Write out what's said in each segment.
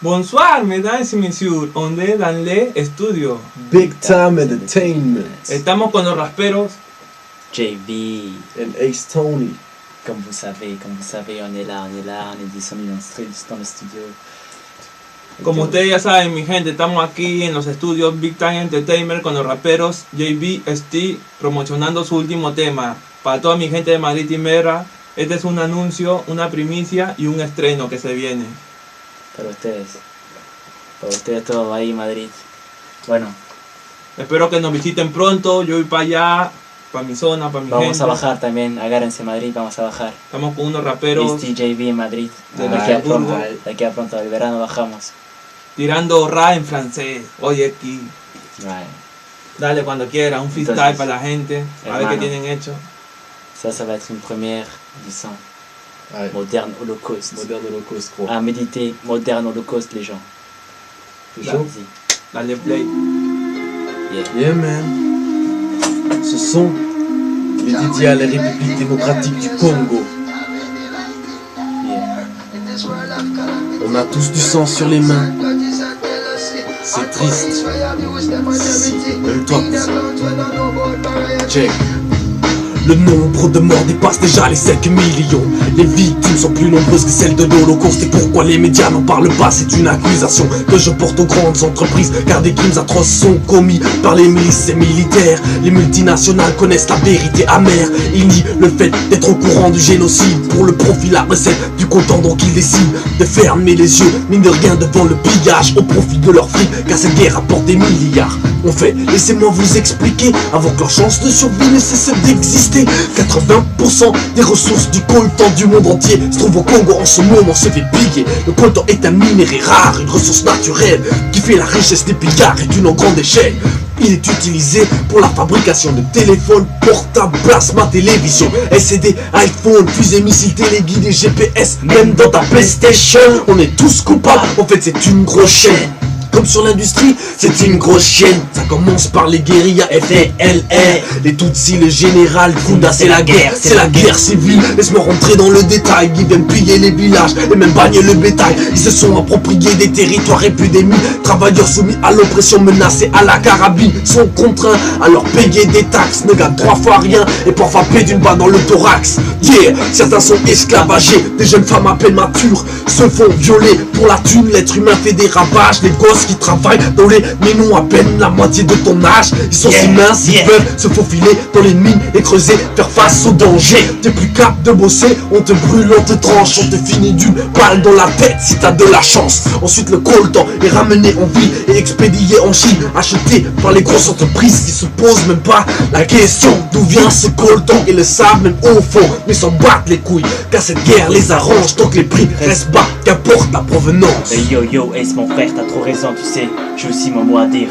Bonsoir, mesdames et messieurs, on est dans les studios. Big Time Entertainment. Estamos con los rasperos JB. And Ace Tony. Comme vous savez, on est là, on est descendu dans le studio. Como ustedes ya saben, mi gente, estamos aquí en los estudios Big Time Entertainment con los raperos JB, Steve, promocionando su último tema. Para toda mi gente de Madrid y Mera, este es un anuncio, una primicia y un estreno que se viene. Para ustedes todos ahí en Madrid. Bueno, espero que nos visiten pronto, yo voy para allá, para mi zona, para mi gente. Vamos a bajar también, agárrense Madrid, vamos a bajar. Estamos con unos raperos. JB en Madrid. De aquí a pronto, el verano bajamos. Tirando rap en francés, oye aquí. Right. Dale cuando quiera, un freestyle Entonces, para la gente, a ver qué tienen hecho. Ça va être une première du sang. Ouais. Moderne Holocauste. Moderne Holocauste, gros. À méditer, moderne Holocauste, les gens. C'est chaud? Dale play. Yeah, man. Ce son est dédié à la République démocratique du Congo. On a tous du sang sur les mains. C'est triste. Si, même toi. Check. Le nombre de morts dépasse déjà les 5 millions. Les victimes sont plus nombreuses que celles de l'Holocauste. Et pourquoi les médias n'en parlent pas? C'est une accusation que je porte aux grandes entreprises, car des crimes atroces sont commis par les milices et militaires. Les multinationales connaissent la vérité amère. Ils nient le fait d'être au courant du génocide. Pour le profit, la recette du comptant, donc ils décident de fermer les yeux, mine de rien, devant le pillage au profit de leur fric, car cette guerre rapporte des milliards. En fait, laissez-moi vous expliquer, avant que leur chance de survie ne cesse d'exister. 80% des ressources du coltan du monde entier se trouvent au Congo en ce moment, se fait piller. Le coltan est un minerai rare, une ressource naturelle qui fait la richesse des pillards et d'une grande échelle. Il est utilisé pour la fabrication de téléphones, portables, plasma, télévision, LCD, iPhone, fusées, missiles, téléguidés, GPS, même dans ta PlayStation. On est tous coupables, en fait c'est une grosse chaîne. Comme sur l'industrie, c'est une grosse chaîne. Ça commence par les guérillas FDLR, les Tutsis, le général Kunda, c'est la guerre civile. Laisse-moi rentrer dans le détail. Ils viennent piller les villages et même bagner le bétail. Ils se sont appropriés des territoires épidémies. Travailleurs soumis à l'oppression, menacés à la carabine, sont contraints à leur payer des taxes. Ne gagnent 3 fois rien et parfois paient d'une balle dans le thorax. Yeah, certains sont esclavagés. Des jeunes femmes à peine matures se font violer pour la thune. L'être humain fait des ravages. Les gosses qui travaillent dans les mines ont à peine la moitié de ton âge. Ils sont si minces, ils peuvent se faufiler dans les mines et creuser, faire face au danger. T'es plus capable de bosser, on te brûle, on te tranche, on te finit d'une balle dans la tête si t'as de la chance. Ensuite le coltan est ramené en ville et expédié en Chine, acheté par les grosses entreprises qui se posent même pas la question d'où vient ce coltan. Ils le savent même au fond, mais s'en battent les couilles, car cette guerre les arrange, donc les prix restent bas, qu'importe la provenance. Yo, Ace mon frère, t'as trop raison, tu sais, j'ai aussi mon mot à dire.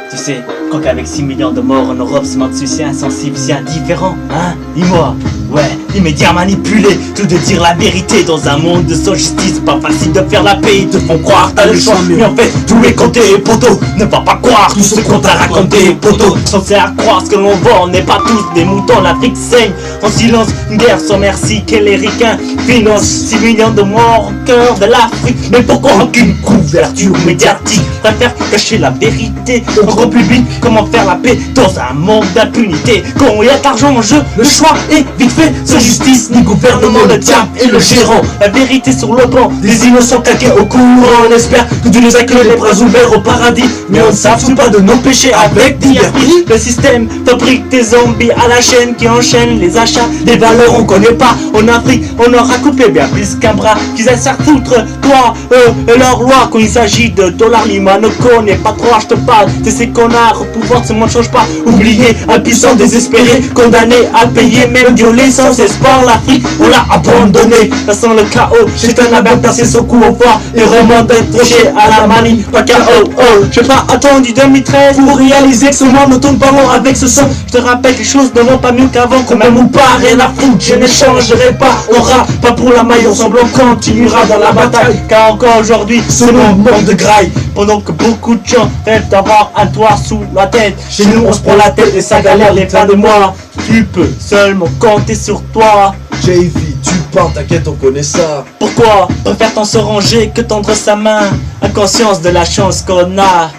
Tu sais, quand qu'avec 6 millions de morts en Europe, ce monde si insensible, si indifférent, hein? Dis-moi, ouais, les médias manipulés, tout de dire la vérité dans un monde de sans justice, pas facile de faire la paix, ils te font croire t'as le choix, mais en fait, tout est compté, poteau, ne va pas croire tout ce qu'on t'a raconté, poteau, censé à croire ce que l'on vend, on n'est pas tous des moutons, l'Afrique saigne, en silence, une guerre sans merci, que les ricains financent 6 millions de morts au cœur de l'Afrique, mais pourquoi aucune couverture médiatique préfère cacher la vérité au grand public? Comment faire la paix dans un monde d'impunité? Quand il y a de l'argent en jeu, le choix est vite fait, sans justice ni gouvernement, le diable et le gérant. La vérité sur le banc, des innocents claqués au courant. On espère que Dieu nous accueille les bras ouverts au paradis, mais on ne s'absout pas de nos péchés avec divertis. Le système fabrique des zombies à la chaîne qui enchaînent les achats. Des valeurs on connaît pas, en Afrique on aura coupé bien plus qu'un bras. Qu'ils aient à foutre, toi, eux et leur loi. Quand il s'agit de dollars, l'IMA ne connaît pas trop, je te parle de ces connards au pouvoir, ce monde change pas. Oublié, impuissant, désespéré, condamné à payer, même violé sans espoir. L'Afrique, on l'a abandonné, passant le chaos. Chacun a bien placé son coup au fort et remonte accroché à la manie. Pas KO, j'ai pas attendu 2013 pour réaliser que ce monde ne tourne pas rond avec ce son. Je te rappelle que les choses ne vont pas mieux qu'avant, quand même ou pas, rien à foutre, je n'échangerai pas. On rappe pas pour la maille, ensemble on continuera dans la bataille, car encore aujourd'hui, ce moment de graille. Pendant que beaucoup de gens rêvent d'avoir un toit sous la tête, chez nous on se prend la tête et ça galère les fins de mois. Tu peux seulement compter sur toi. JV, tu parle, t'inquiète, on connaît ça. Pourquoi préfère tant se ranger que tendre sa main? Inconscience de la chance qu'on a.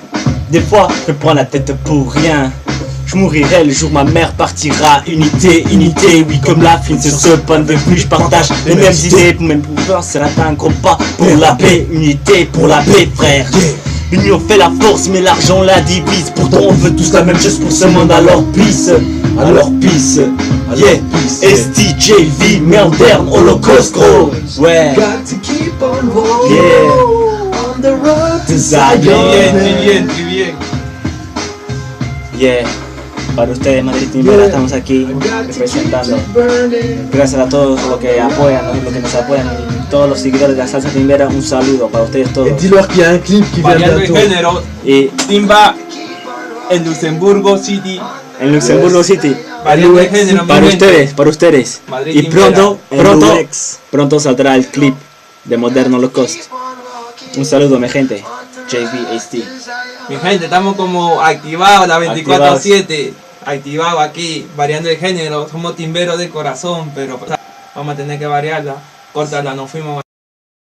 Des fois, je prends la tête pour rien. Je mourirai le jour où ma mère partira. Unité, unité, oui, comme la fine, c'est ce point de vue. Je partage les mêmes idées, même pouvoir, c'est un gros pas pour la paix. Unité pour la paix, frère. L'union fait la force, mais l'argent la divise. Pourtant, on veut tous la même chose pour ce monde, alors peace. Alors peace, yeah. STJV, Melbourne, Holocauste, gros. Ouais. Got to keep on rolling, Yeah. on the road to Très bien, Zion. muy bien, muy bien. Yeah. Para ustedes, Madrid Timbera, estamos aquí representando. Gracias a todos los que apoyan, los que nos apoyan, y todos los seguidores de la salsa timbera, un saludo para ustedes Et todos. dis-leur qu'il y a un clip qui vient Variando el bientôt. género, Y Timba en Luxemburgo City. en Luxemburgo City, Variando el género, mi para gente. ustedes. Madrid Y Timbera. pronto saldrá el clip de Moderno Holocauste. Un saludo, mi gente. JVST. Mi gente, estamos como activados la 24/7. Activados aquí, variando el género. Somos timberos de corazón, pero vamos a tener que variarla. Córtala, nos fuimos.